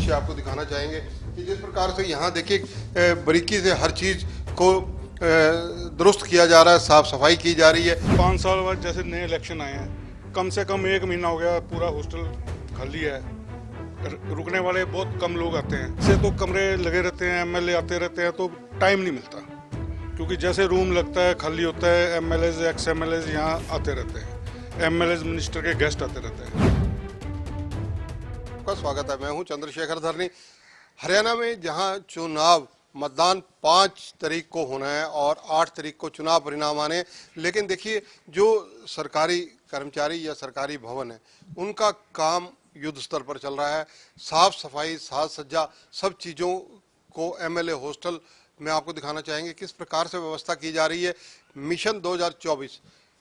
दृश्य आपको दिखाना चाहेंगे कि जिस प्रकार से यहाँ देखिए बारीकी से हर चीज़ को दुरुस्त किया जा रहा है, साफ सफाई की जा रही है। 5 साल बाद जैसे नए इलेक्शन आए हैं, कम से कम 1 महीना हो गया, पूरा हॉस्टल खाली है, रुकने वाले बहुत कम लोग आते हैं। इससे तो कमरे लगे रहते हैं, एमएलए आते रहते हैं, तो टाइम नहीं मिलता, क्योंकि जैसे रूम लगता है खाली होता है, एमएलए एक्स एमएलए यहाँ आते रहते हैं, एमएलए मिनिस्टर के गेस्ट आते रहते हैं। आपका स्वागत है, मैं हूं चंद्रशेखर धरनी। हरियाणा में जहां चुनाव मतदान 5 तारीख को होना है और 8 तारीख को चुनाव परिणाम आने, लेकिन देखिए जो सरकारी कर्मचारी या सरकारी भवन है उनका काम युद्ध स्तर पर चल रहा है। साफ सफाई, साज सज्जा, सब चीज़ों को एमएलए हॉस्टल में आपको दिखाना चाहेंगे किस प्रकार से व्यवस्था की जा रही है। मिशन 2024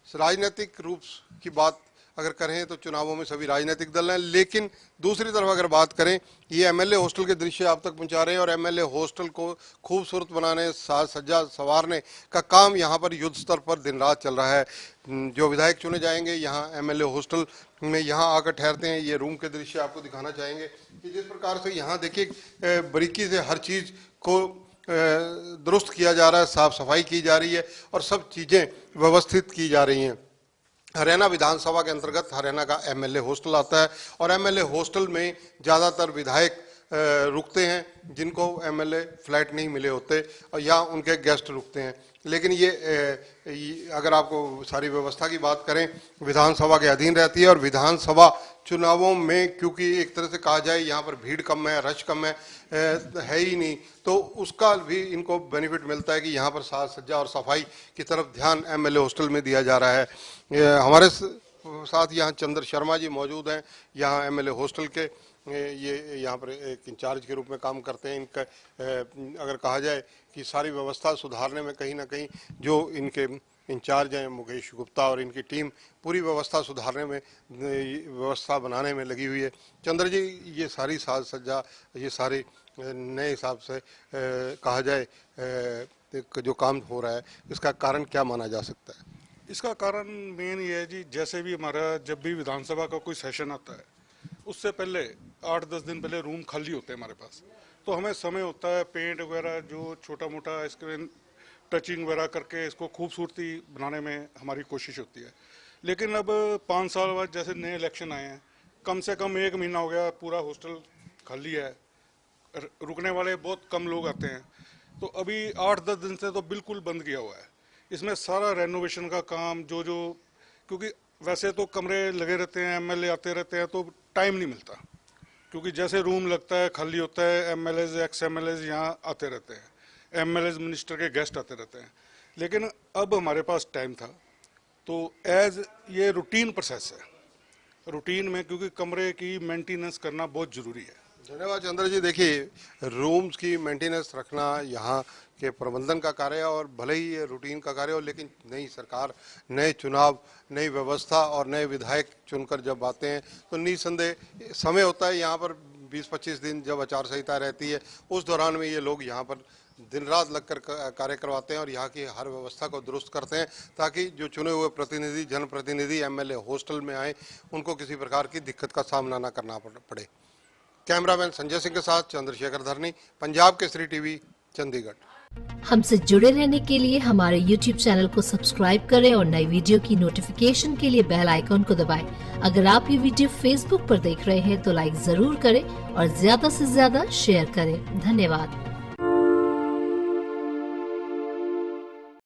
राजनीतिक रूप की बात अगर करें तो चुनावों में सभी राजनीतिक दल हैं, लेकिन दूसरी तरफ अगर बात करें, ये एमएलए हॉस्टल के दृश्य आप तक पहुंचा रहे हैं और एमएलए हॉस्टल को खूबसूरत बनाने, साज सज्जा संवारने का काम यहाँ पर युद्ध स्तर पर दिन रात चल रहा है। जो विधायक चुने जाएंगे यहाँ एमएलए हॉस्टल में यहाँ आकर ठहरते हैं। ये रूम के दृश्य आपको दिखाना चाहेंगे कि जिस प्रकार से यहाँ देखिए बारीकी से हर चीज़ को दुरुस्त किया जा रहा है, साफ सफाई की जा रही है और सब चीज़ें व्यवस्थित की जा रही हैं। हरियाणा विधानसभा के अंतर्गत हरियाणा का एमएलए हॉस्टल आता है और एमएलए हॉस्टल में ज़्यादातर विधायक रुकते हैं जिनको एमएलए फ्लैट नहीं मिले होते और या उनके गेस्ट रुकते हैं। लेकिन ये अगर आपको सारी व्यवस्था की बात करें, विधानसभा के अधीन रहती है और विधानसभा चुनावों में क्योंकि एक तरह से कहा जाए यहाँ पर भीड़ कम है, रश कम है ही नहीं, तो उसका भी इनको बेनिफिट मिलता है कि यहाँ पर साज सज्जा और सफाई की तरफ ध्यान एमएलए हॉस्टल में दिया जा रहा है। हमारे साथ यहाँ चंद्र शर्मा जी मौजूद हैं, यहाँ एमएलए हॉस्टल के ये यहाँ पर एक इंचार्ज के रूप में काम करते हैं। इनका अगर कहा जाए कि सारी व्यवस्था सुधारने में कहीं ना कहीं जो इनके इंचार्ज हैं मुकेश गुप्ता और इनकी टीम पूरी व्यवस्था सुधारने में, व्यवस्था बनाने में लगी हुई है। चंद्र जी, ये सारी साज सज्जा, ये सारे नए हिसाब से कहा जाए जो काम हो रहा है, इसका कारण क्या माना जा सकता है? इसका कारण मेन ये है जी, जैसे भी हमारा जब भी विधानसभा का कोई सेशन आता है उससे पहले 8-10 दिन पहले रूम खाली होते हैं हमारे पास, तो हमें समय होता है पेंट वगैरह जो छोटा मोटा स्क्रीन टचिंग वगैरह करके इसको खूबसूरती बनाने में हमारी कोशिश होती है। लेकिन अब 5 साल बाद जैसे नए इलेक्शन आए हैं, कम से कम 1 महीना हो गया, पूरा हॉस्टल खाली है, रुकने वाले बहुत कम लोग आते हैं, तो अभी 8-10 दिन से तो बिल्कुल बंद किया हुआ है। इसमें सारा रेनोवेशन का काम क्योंकि वैसे तो कमरे लगे रहते हैं, एमएलए आते रहते हैं, तो टाइम नहीं मिलता, क्योंकि जैसे रूम लगता है खाली होता है, एमएलए एक्स एमएलए यहाँ आते रहते हैं, एमएलए मिनिस्टर के गेस्ट आते रहते हैं। लेकिन अब हमारे पास टाइम था, तो ये रूटीन प्रोसेस है, रूटीन में क्योंकि कमरे की मेंटेनेंस करना बहुत ज़रूरी है। धन्यवाद चंद्र जी। देखिए, रूम्स की मेंटेनेंस रखना यहाँ के प्रबंधन का कार्य है और भले ही ये रूटीन का कार्य हो, लेकिन नई सरकार, नए चुनाव, नई व्यवस्था और नए विधायक चुनकर जब आते हैं तो निसंदेह समय होता है यहाँ पर 20-25 दिन जब आचार संहिता रहती है, उस दौरान में ये लोग यहाँ पर दिन रात लगकर कार्य करवाते हैं और यहाँ की हर व्यवस्था को दुरुस्त करते हैं ताकि जो चुने हुए प्रतिनिधि, जनप्रतिनिधि एमएलए हॉस्टल में आए उनको किसी प्रकार की दिक्कत का सामना न करना पड़े। कैमरामैन संजय सिंह के साथ चंद्रशेखर धरनी, पंजाब केसरी टीवी, चंडीगढ़। हमसे जुड़े रहने के लिए हमारे YouTube चैनल को सब्सक्राइब करें और नई वीडियो की नोटिफिकेशन के लिए बेल आइकॉन को दबाएं। अगर आप ये वीडियो Facebook पर देख रहे हैं तो लाइक जरूर करें और ज्यादा से ज्यादा शेयर करें। धन्यवाद।